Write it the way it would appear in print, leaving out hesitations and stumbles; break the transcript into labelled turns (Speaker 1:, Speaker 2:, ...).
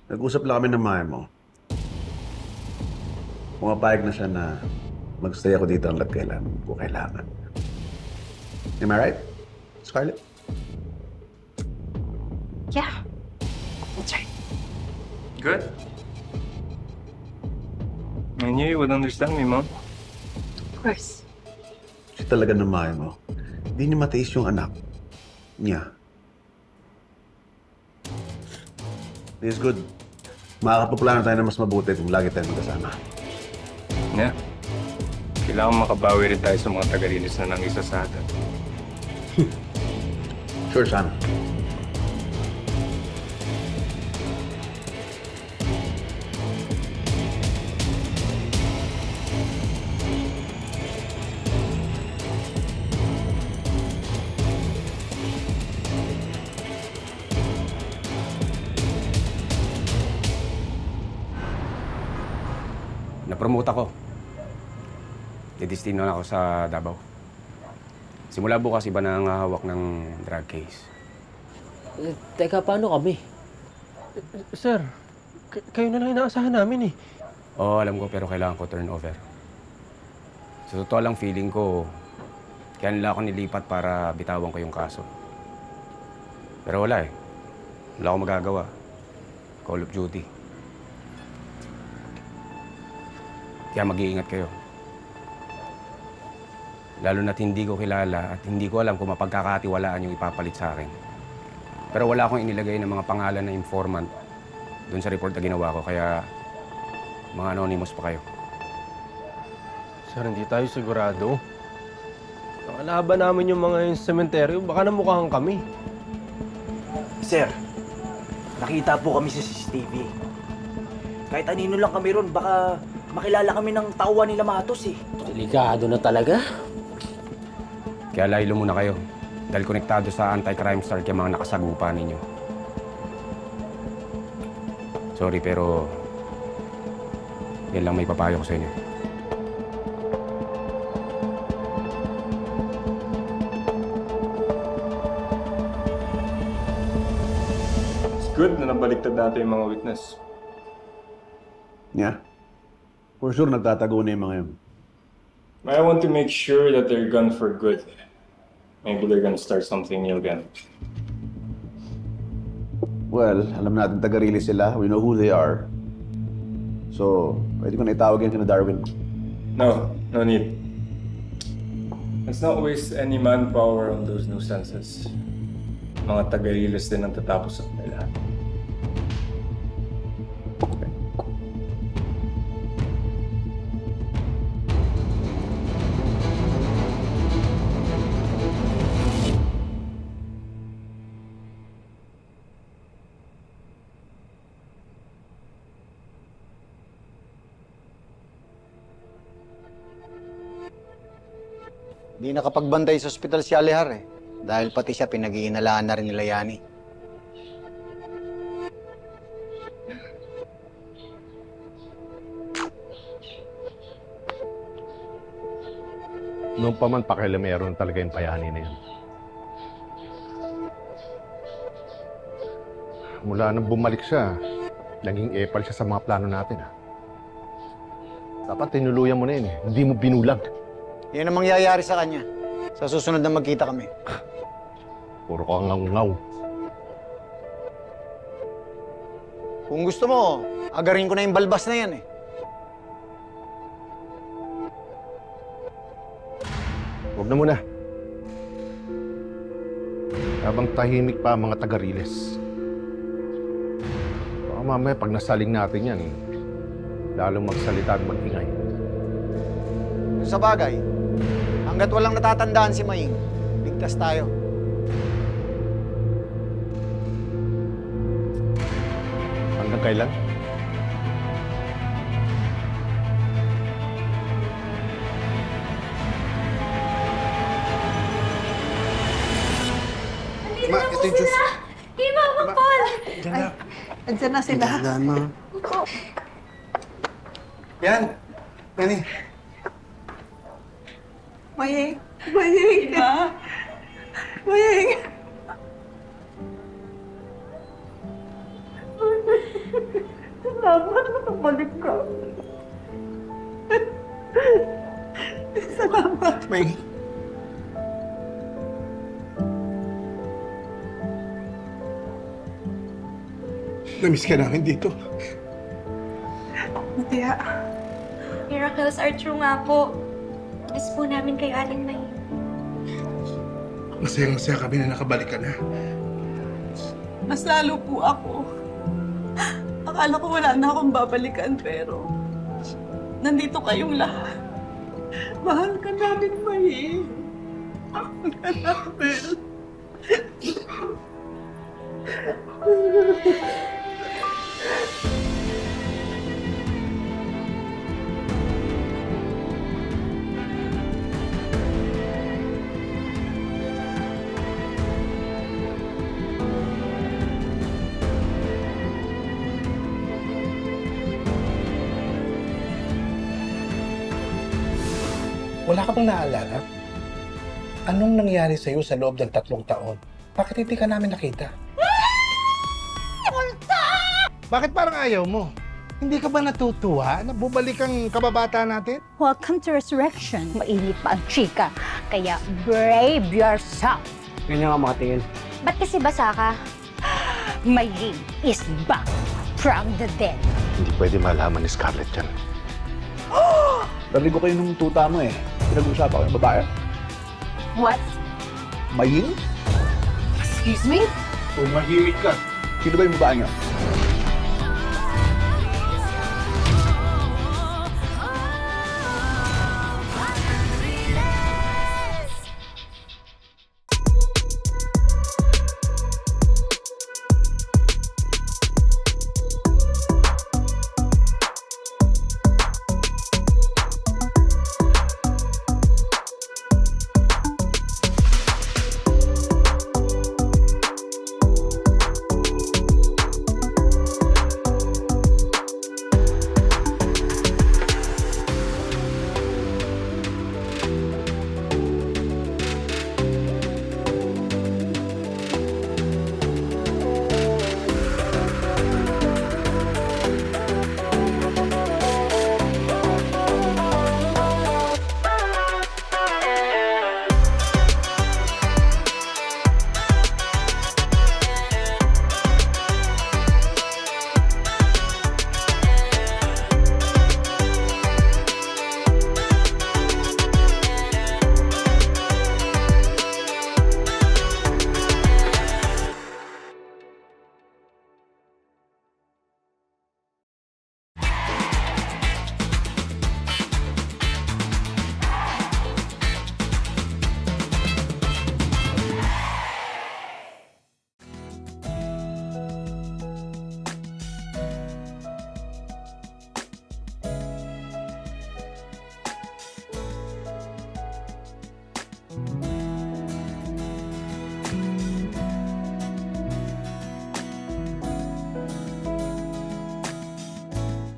Speaker 1: Nag-usap lang kami ng maya mo. Pumapayag na siya na magstay ako dito hanggat kailan ko kailangan. Am I right, Scarlett?
Speaker 2: Yeah, that's right.
Speaker 3: Good. I knew you would understand me, Mom.
Speaker 2: Of course.
Speaker 1: Siya talaga ng maya mo. Hindi niya matiis yung anak niya. This is good. Makakapaplano tayo na mas mabuti kung lagi tayo magkasama.
Speaker 3: Yeah. Kailangan makabawi rin tayo sa mga tagalinis na nangisa sa atin.
Speaker 1: Sure, son.
Speaker 4: Napromote ako. Didestino na ako sa Davao. Simula bukas, iba na ang hawak ng drug case.
Speaker 5: Teka, paano kami?
Speaker 6: Sir, kayo na lang inaasahan namin eh.
Speaker 4: Oo, alam ko, pero kailangan ko turnover. Sa totoo lang, feeling ko, kaya nila ako nilipat para bitawan ko yung kaso. Pero wala eh. Wala akong magagawa. Call of Duty. Kaya mag-iingat kayo. Lalo na't hindi ko kilala at hindi ko alam kung mapagkakatiwalaan yung ipapalit sa akin. Pero wala akong inilagay ng mga pangalan na informant doon sa report na ginawa ko, kaya mga anonymous pa kayo.
Speaker 6: Sir, hindi tayo sigurado. Nakalaban namin yung mga yung sementeryo, baka namukhaan kami.
Speaker 7: Sir, nakita po kami sa CCTV. Kahit anino lang kami ron, baka makilala kami ng tauhan nila Matos eh.
Speaker 5: Delikado na talaga.
Speaker 4: Kaya laylo muna kayo, dahil konektado sa anti-crime star kaya mga nakasagupa ninyo. Sorry, pero yan lang may papayo ko sa inyo.
Speaker 3: It's good na nabaliktad natin yung mga witness.
Speaker 1: Yeah. For sure, nagtatago na yung mga yun.
Speaker 3: I want to make sure that they're gone for good. Maybe they're gonna start something new again.
Speaker 1: Well, alam natin taga-release sila. We know who they are. So, pwede ko na itawag yan kina Darwin.
Speaker 3: No, no need. Let's not waste any manpower on those nuisances. Mga tagalilis din ang tatapos sa kanila.
Speaker 8: Di nakapagbantay sa ospital si Alejar eh. Dahil pati siya pinag-iinalaan na rin nila Yani.
Speaker 9: Noong pa man pakialamero na talaga yung Payani na yun. Mula nang bumalik siya, naging epal siya sa mga plano natin. Dapat tinuluyan mo na yun eh. Hindi mo binulag.
Speaker 8: Yan ang mangyayari sa kanya. Sa susunod na magkita kami.
Speaker 9: Puro ka ngaw-ngaw.
Speaker 8: Kung gusto mo, agarin ko na yung balbas na yan eh.
Speaker 9: Huwag na muna. Habang tahimik pa ang mga taga-riles. Baka mamaya pag nasaling natin yan, lalong magsalita at mag-ingay.
Speaker 8: Sa bagay, hanggat walang natatandaan si Maying, ligtas tayo.
Speaker 9: Hanggang kailan?
Speaker 2: Ma, ito yung juice. Hey, Mama Paul!
Speaker 10: Andiyan na sila.
Speaker 8: Tandaan mo.
Speaker 7: Yan, Penny.
Speaker 10: Maying. Maying. Maying.
Speaker 11: May... Namiss ka namin dito.
Speaker 10: Matya.
Speaker 2: Miracles are true nga po. Miss po namin kay Aling May.
Speaker 11: Masayang-masaya kami na nakabalik ka na.
Speaker 10: Mas lalo po ako. Akala ko wala na akong babalikan, pero nandito kayong lahat. Mahal ka namin, May. Mahal ka namin.
Speaker 11: Wala ka bang naalala? Anong nangyari sa'yo sa loob ng 3 taon? Bakit hindi ka namin nakita? Bakit parang ayaw mo? Hindi ka ba natutuwa na bumalik ang kababata natin?
Speaker 10: Welcome to Resurrection. Mainit pa ang chika, kaya brave yourself.
Speaker 5: Ganyan nga mga tingin.
Speaker 2: Ba't kasi basa ka?
Speaker 10: Maying is back from the dead.
Speaker 9: Hindi pwede malaman ni Scarlett yan.
Speaker 1: Narinig ko kayo nung tuta mo eh. Pinag-uusapan ko yung babae.
Speaker 10: What?
Speaker 1: Maying?
Speaker 10: Excuse me?
Speaker 11: Tumahimik ka.
Speaker 1: Sino ba yung babae niya?